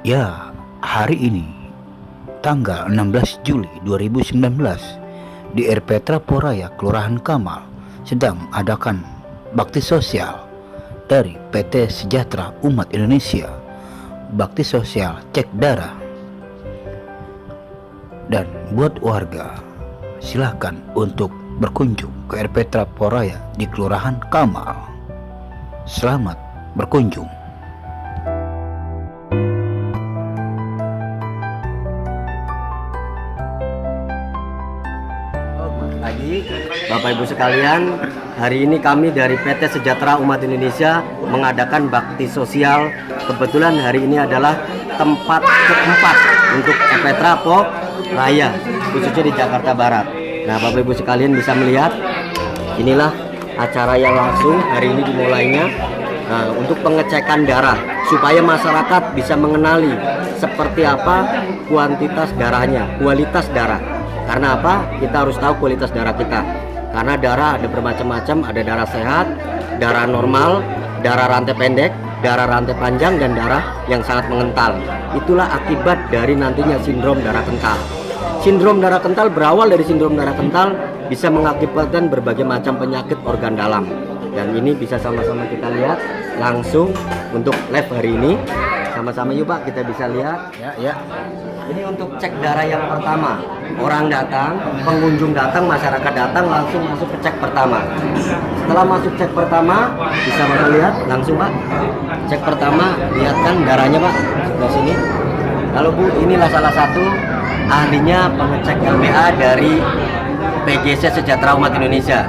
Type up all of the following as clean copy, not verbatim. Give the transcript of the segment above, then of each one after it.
Ya, hari ini tanggal 16 Juli 2019 di RP Traporaya Kelurahan Kamal sedang adakan bakti sosial dari PT Sejahtera Umat Indonesia. Bakti sosial cek darah. Dan buat warga, silakan untuk berkunjung ke RP Traporaya di Kelurahan Kamal. Selamat berkunjung. Pagi, Bapak Ibu sekalian, hari ini kami dari PT Sejahtera Umat Indonesia mengadakan bakti sosial. Kebetulan hari ini adalah tempat keempat untuk RP Traporaya, khususnya di Jakarta Barat. Nah, Bapak Ibu sekalian bisa melihat, inilah acara yang langsung hari ini dimulainya. Nah, untuk pengecekan darah supaya masyarakat bisa mengenali seperti apa kuantitas darahnya, kualitas darah. Karena apa? Kita harus tahu kualitas darah kita. Karena darah ada bermacam-macam, ada darah sehat, darah normal, darah rantai pendek, darah rantai panjang, dan darah yang sangat mengental. Itulah akibat dari nantinya sindrom darah kental. Sindrom darah kental berawal dari sindrom darah kental bisa mengakibatkan berbagai macam penyakit organ dalam. Dan ini bisa sama-sama kita lihat langsung untuk live hari ini. Sama-sama yuk Pak, kita bisa lihat. Ya. Ini untuk cek darah yang pertama. Orang datang, pengunjung datang, masyarakat datang, langsung masuk ke cek pertama. Setelah masuk cek pertama, bisa Bapak lihat langsung Pak. Cek pertama, lihat kan darahnya Pak, sebelah sini. Lalu Bu, inilah salah satu ahlinya pengecek LBA dari PGC Sejahtera Umat Indonesia.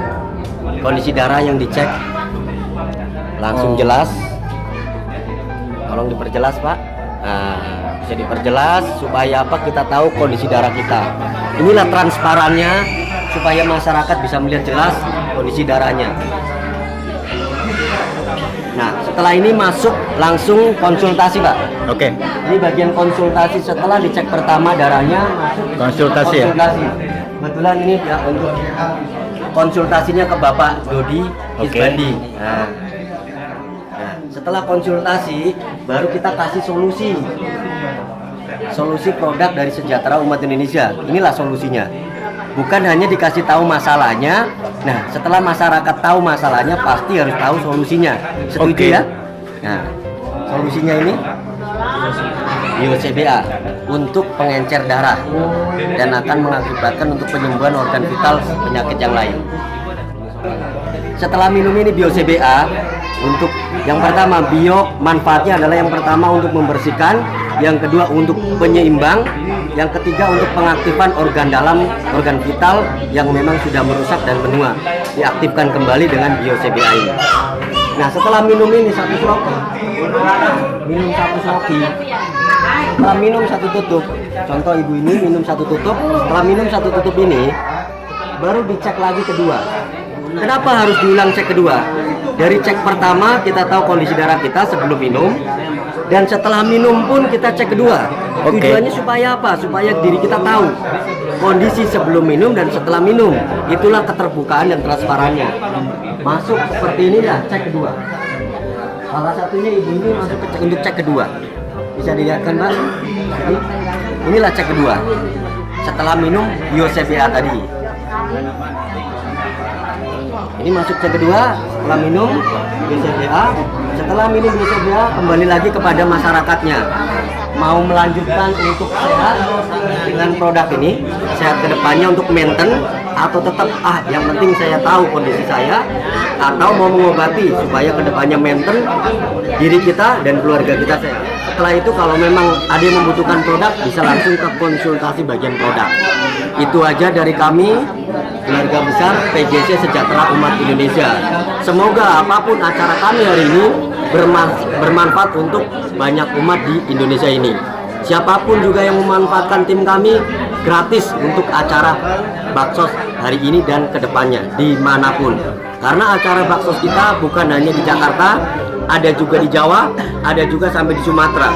Kondisi darah yang dicek langsung jelas. Tolong diperjelas Pak. Nah, bisa diperjelas supaya apa, kita tahu kondisi darah kita. Inilah transparannya supaya masyarakat bisa melihat jelas kondisi darahnya. Nah, setelah ini masuk langsung konsultasi Pak. Oke. Ini bagian konsultasi setelah dicek pertama darahnya, masuk Konsultasi ya? Kebetulan ini ya untuk konsultasinya ke Bapak Dodi Isbandi. Nah, setelah konsultasi baru kita kasih solusi produk dari Sejahtera Umat Indonesia. Inilah solusinya, bukan hanya dikasih tahu masalahnya. Nah, setelah masyarakat tahu masalahnya pasti harus tahu solusinya. Setuju ya? Nah, solusinya ini BioCBA untuk pengencer darah dan akan mengakibatkan untuk penyembuhan organ vital penyakit yang lain. Setelah minum ini BioCBA, untuk yang pertama, bio manfaatnya adalah yang pertama untuk membersihkan, yang kedua untuk penyeimbang, yang ketiga untuk pengaktifan organ dalam, organ vital yang memang sudah merusak dan menua, diaktifkan kembali dengan BioCBA ini. Nah, setelah minum ini satu sloki, setelah minum satu tutup, contoh ibu ini minum satu tutup, setelah minum satu tutup ini baru dicek lagi kedua. Kenapa harus diulang cek kedua? Dari cek pertama kita tahu kondisi darah kita sebelum minum, dan setelah minum pun kita cek kedua. Tujuannya supaya apa? Supaya diri kita tahu kondisi sebelum minum dan setelah minum. Itulah keterbukaan dan transparannya. Masuk seperti ini ya, cek kedua. Salah satunya ibu ini masuk ke untuk cek kedua. Bisa dilihat kan Mbak? Inilah cek kedua. Setelah minum BioCBA tadi. Ini masuk cek kedua setelah minum BioCBA. Setelah minum BioCBA kembali lagi kepada masyarakatnya. Mau melanjutkan untuk sehat dengan produk ini, sehat kedepannya untuk maintain, atau tetap yang penting saya tahu kondisi saya, atau mau mengobati supaya kedepannya maintain diri kita dan keluarga kita sehat. Setelah itu kalau memang ada yang membutuhkan produk, bisa langsung ke konsultasi bagian produk. Itu aja dari kami, keluarga besar PGC Sejahtera Umat Indonesia. Semoga apapun acara kami hari ini bermanfaat untuk banyak umat di Indonesia ini. Siapapun juga yang memanfaatkan tim kami, gratis untuk acara baksos hari ini dan kedepannya dimanapun. Karena acara baksos kita bukan hanya di Jakarta, ada juga di Jawa, ada juga sampai di Sumatera.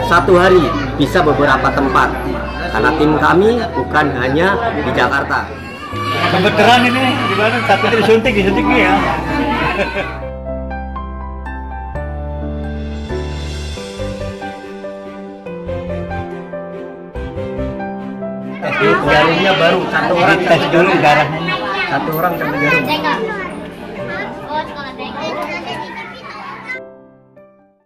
Satu hari bisa beberapa tempat. Karena tim kami bukan hanya di Jakarta. Kebetulan ini di mana tapi disuntik ya. Jarumnya baru satu orang Tes dulu darahnya. satu orang satu jarum.